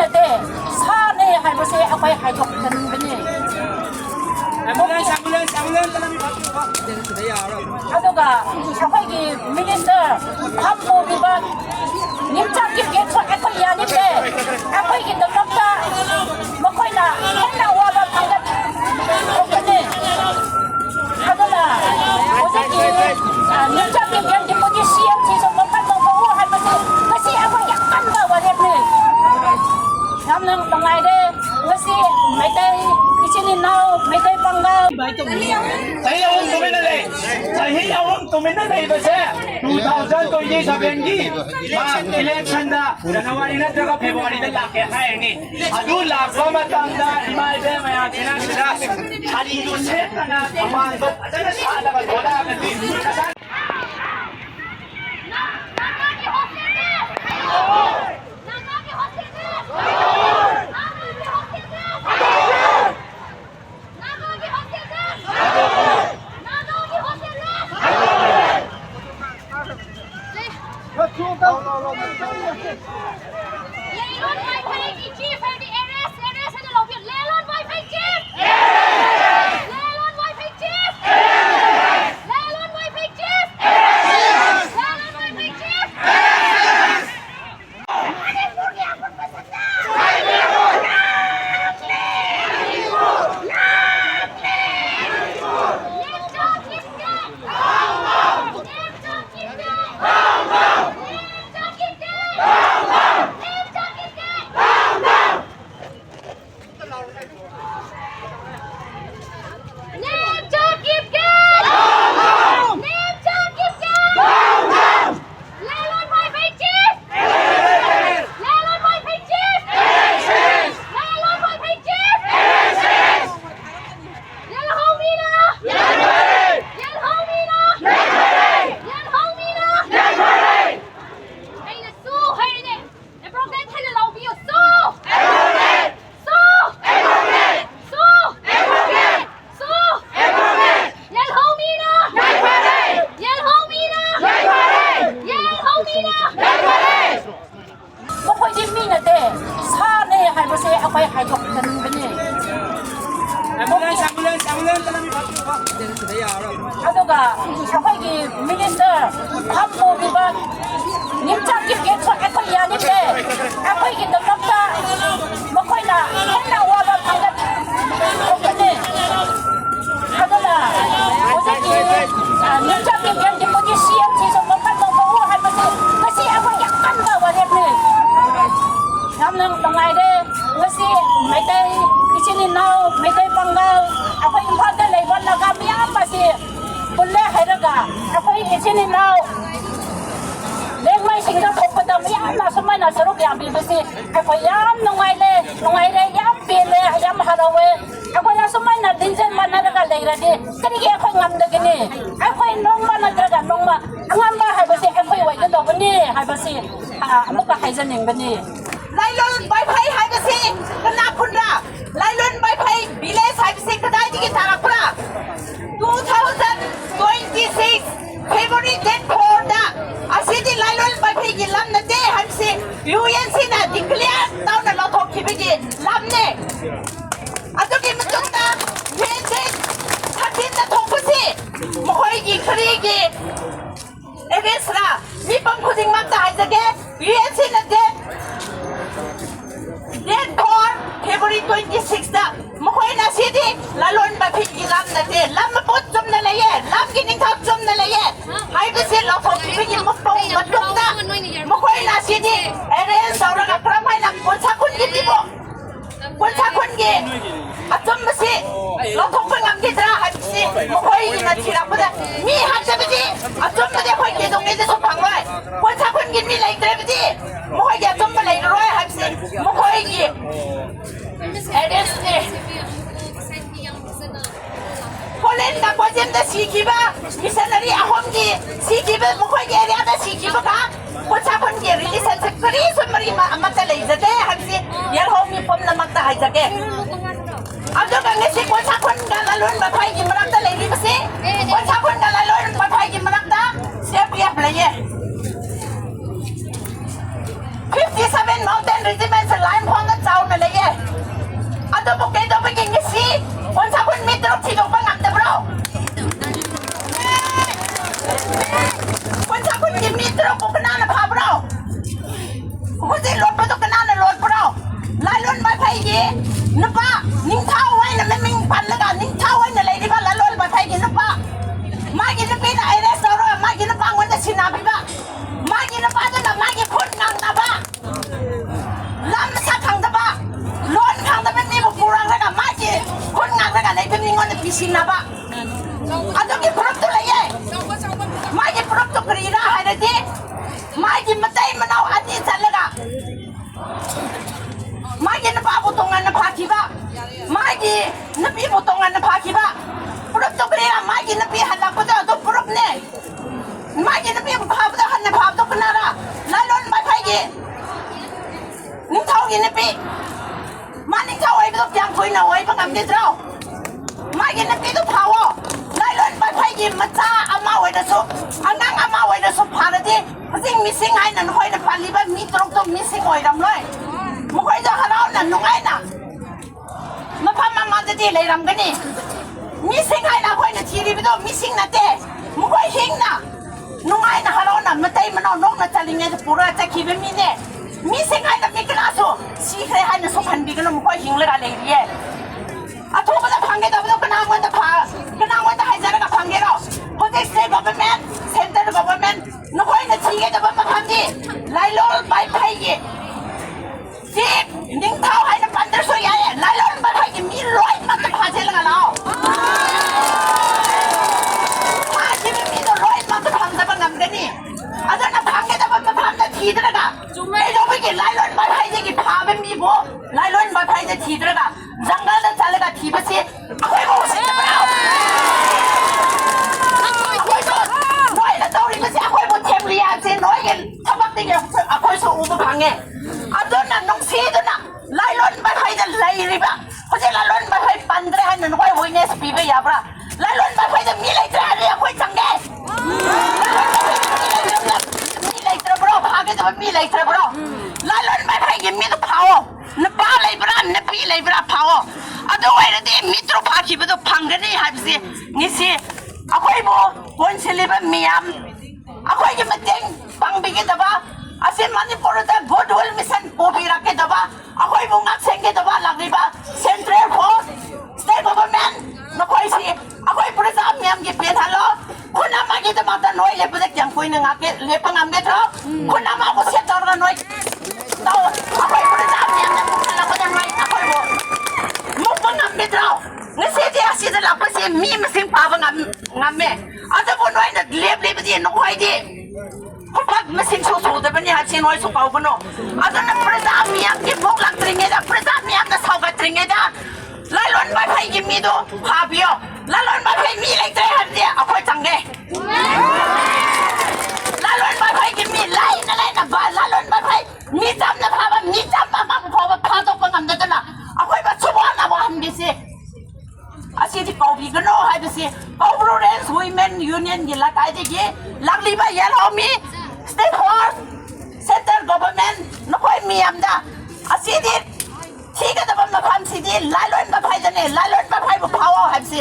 ꯃꯤꯅꯗꯤ ꯁꯥꯅꯦ ꯍꯥꯏꯕꯁꯦ ꯑꯩꯈꯣꯏ ꯍꯥꯏꯗꯣꯛꯀꯅꯤꯡꯕꯅꯤ ꯑꯗꯨꯒ ꯑꯩꯈꯣꯏꯒꯤ ꯃꯤꯅꯤꯁꯇꯔ ꯐꯝꯃꯨꯔꯤꯕ ꯅꯤꯝꯆꯥꯛꯀꯤ ꯒꯦꯠꯁꯨ ꯑꯩꯈꯣꯏ ꯌꯥꯅꯤꯡꯗꯦ ꯑꯩꯈꯣꯏꯒꯤꯗꯃꯛꯇ ꯃꯈꯣꯏꯅ ꯍꯦꯟꯅ ꯑꯋꯥꯕ ꯐꯪꯒꯅꯤ ꯑꯗꯨꯅ ꯍꯧꯖꯤꯛꯀꯤ ꯅꯤꯝꯆꯥꯛꯀꯤ ꯒꯦꯠꯀꯤ CMTꯁꯨ ꯃꯐꯝ ꯇꯧꯕ ꯍꯥꯏꯕꯁꯤ ꯉꯁꯤ ꯑꯩꯈꯣꯏ ꯌꯥꯝ ꯀꯟꯕ ꯋꯥꯔꯦꯞꯅꯤ ꯌꯥꯝꯅ ꯅꯨꯡꯉꯥꯏꯔꯦ ꯉꯁꯤ Meitei 이친이 나오 메이터이 빵가 Saya awam tumina lay. Saya awam tumina lay base. 2027 election da January na jaga February da lakhe hai ni. Adu lakwa matangda imai be maya thina sida. Hali du se kana aman do ajana sala ka dola gandi. Leilon Wi-Fi chief है दी arrest है जो लोग Leilon Wi-Fi chief Leilon Wi-Fi chief Leilon Wi-Fi chief Leilon Wi-Fi chief ꯑꯗꯨꯒ ꯑꯩꯈꯣꯏꯒꯤ minister ꯐꯝꯃꯨꯔꯤꯕ ꯅꯤꯝꯆꯥꯛꯀꯤ ꯒꯦꯠꯁꯨ ꯑꯩꯈꯣꯏ ꯌꯥꯅꯤꯡꯗꯦ ꯑꯩꯈꯣꯏꯒꯤꯗꯃꯛꯇ ꯃꯈꯣꯏꯅ ꯍꯦꯟꯅ ꯑꯋꯥꯕ ꯐꯪꯒꯅꯤ ꯑꯗꯨꯅ ꯍꯧꯖꯤꯛꯀꯤ ꯅꯤꯝꯆꯥꯛꯀꯤ ꯒꯦꯠꯀꯤ CMTꯁꯨ ꯃꯐꯝ ꯇꯧꯕ ꯍꯥꯏꯕꯁꯤ ꯉꯁꯤ ꯑꯩꯈꯣꯏ ꯌꯥꯝ ꯀꯟꯕ ꯋꯥꯔꯦꯞꯅꯤ ꯌꯥꯝꯅ ꯅꯨꯡꯉꯥꯏꯔꯦ ꯉꯁꯤ ꯃꯩꯇꯩ ꯏꯆꯤꯟ ꯏꯅꯥꯎ ꯃꯩꯇꯩ ꯄꯥꯡꯒꯜ ꯑꯩꯈꯣꯏ ꯏꯝꯐꯥꯜꯗ ꯂꯩꯕ ꯅꯥꯒꯥ ꯃꯌꯥꯝ ꯑꯁꯤ ꯄꯨꯜꯂꯦ ꯍꯥꯏꯔꯒ ꯑꯩꯈꯣꯏ ꯏꯆꯤꯟ ꯏꯅꯥꯎ ꯂꯦꯡꯃꯩꯁꯤꯡꯗ ꯊꯣꯛꯄꯗ ꯃꯌꯥꯝꯅ ꯁꯨꯃꯥꯏꯅ ꯁꯔꯨꯛ ꯌꯥꯕꯤꯕꯁꯤ ꯑꯩꯈꯣꯏ ꯌꯥꯝ ꯅꯨꯡꯉꯥꯏꯔꯦ ꯌꯥꯝ ꯄꯦꯜꯂꯦ ꯌꯥꯝ ꯍꯔꯥꯎꯋꯦ ꯑꯩꯈꯣꯏꯅ ꯁꯨꯃꯥꯏꯅ ꯂꯤꯡꯖꯦꯜ ꯃꯥꯟꯅꯔꯒ ꯂꯩꯔꯗꯤ ꯀꯔꯤꯒꯤ ꯑꯩꯈꯣꯏ ꯉꯝꯗꯒꯅꯤ ꯑꯩꯈꯣꯏ ꯅꯣꯡꯃ ꯅꯠꯇ꯭ꯔꯒ ꯅꯣꯡꯃ ꯑꯉꯝꯕ ꯍꯥꯏꯕꯁꯤ ꯑꯩꯈꯣꯏ ꯑꯣꯏꯒꯗꯧꯕꯅꯤ ꯍꯥꯏꯕꯁꯤ ꯑꯃꯨꯛꯀ ꯍꯥꯏꯖꯅꯤꯡꯕꯅꯤ Leilon Wi-Fi haibasi kana khunra Leilon Wi-Fi village haibasi kadai digi tharakpura 2026 February date 4 da asidi Leilon Wi-Fi gi lam na de haibasi UNC na declare tauna lothok khibigi lam ne adugi matungda UNC 13 na thokpasi mohoi gi khari gi against ra mi pam khuding mak ta haijage UNC na de Date 4 February 26 da Mahoy na sidi Lalon Wi-Fi gi lam na de lam pot jom na laye lam gi ning thak jom na laye hai ba se lo thok gi gi mak pong matuk da Mahoy na sidi eren saura ka pramai na kon sa kun gi tipo kon sa kun gi atom ba se lo thok pa ngam gi dra hai si Mahoy gi na chira pa da mi ha sa ba ji atom ba de khoi gi dong ni de so phang wai kon sa kun gi mi lai tre ba ji Mahoy gi atom ba lai roi hai si Mahoy gi Edeste Polen na pojem da sikiba missionary ahom gi sikiba Mahoy gi area da sikiba ka kon sa kun gi release sa kari sumari ma amata lai jate hai si yar hom mi pom na makta hai jage Ado ka ngisi kon sa kun ga lalon ba phai gi marakta lai ri base kon sa kun ga lalon ba phai gi marakta se priya playe 57 mountain regiments line phang nupa ning thau wai na ming pan la ga ning thau wai na le di ba la lol ba phai gi nupa ma gi nupi na ai restaurant ma gi nupa ngon da sina bi ba ma gi nupa da na ma gi phun nang na ba lam sa khang da ba lon khang da mi bu kurang la ga ma gi phun ngang la ga nei bi ngon da pi sin na ba ado gi prop tu la ye ma gi prop tu kri ra ha da di ma gi matai manau ati chan la ga Magi na pa butongan na pakiba. Magi na pi butongan na pakiba. Purok to kaya magi na pi halak ko to purok ne. Magi na pi bhab to han na bhab to kanara. Lalon ba phai ning thau gi na pi. Ma ning thau ai to pyang khoi na oi bangam ni trao. Magi na pi to phawo. Lalon ba phai gi macha ama oi da so. Angang ama oi da so pharati. Sing missing ai na hoi na pali ba mi trok to missing oi ram loi. Mukhoy da harau na nungai na mapam mama da di leiram gani missing ai na khoi na thiri bido missing na te mukhoy hing na nungai na harau na matai mano nok na chalinge da pura ta khibe mi ne missing ai na mikla so si khre hai na so phan bi gano mukhoy hing la le ri ye atho ba da phange da ba kana ngwa da pha kana ngwa da hai jara ka phange ro hote state government center government nukhoy na chige da ba phan di lailol bai phai ye Sip, ning tao hai na pandar so ya ye, lai lon ba hai ki mi loi ma ta phaje la lao. Ha ji mi do loi ma ta phang da ba ngam de ni. Ada na phang ke da ba phang da thi da ga. Ei do ba ki lai lon ba hai ji ki pha ba mi bo, lai lon ba hai da thi da ga. Jungle da chale ga thi ba se, akoi bo se da ba. Akoi so, noi da tau ri ba se akoi bo them ri ya se noi ke thabak de ke akoi so u ba phang e. Adona nong si adona lailon ba hai da lai riba hoje lailon ba hai pandre han non koi witness pibe ya bra lailon ba hai da mi lai tra ri koi change mi lai tra bro bhage da mi lai tra bro lailon ba hai gi mi da phao na pa lai bra na pi lai bra phao ado wai da de mi tro pha ki ba do phangani ha bi se ni se akoi bo kon se le ba miam akoi gi ma teng pang bi ge da ba Asin Manipur da goodwill mission popi rakke daba akoi bungak sengke daba lagriba central force state government nakoi si akoi presa miam ge pen halo kuna magi da mata noi le pede kyang koi na ngake le pangam ge tho kuna ma ko se tor noi tao akoi presa miam na kuna ko da noi akoi bo mo pangam ge tho ngase dia asi da lapase mi missing pa bangam ngamme ada bo noi na lep lep di noi di Pag masing susuda ba niya sinoy supaw ko no? Ado na presa miyang kibok lang tringeda, presa miyang na sauga tringeda. Lalon ba fay gimido, habyo. Lalon ba fay milay trehan dia, ako'y tangge. Lalon ba fay gimi, lay na ba? Lalon ba fay mitam na baba, mitam ba makupawa patok pang amda na. Ako'y ba subuhan na ba hambisi? Asi di kaubi gano, hay bisi. Kaubro-Rens Women Union gila kaya digi. Lagli ba yellow mi? State force, center government, nakoy miyam da. Asi di, tiga da ba mapam si di, lalon ba pay da ni, lalon ba pay ba pawa, hay bisi.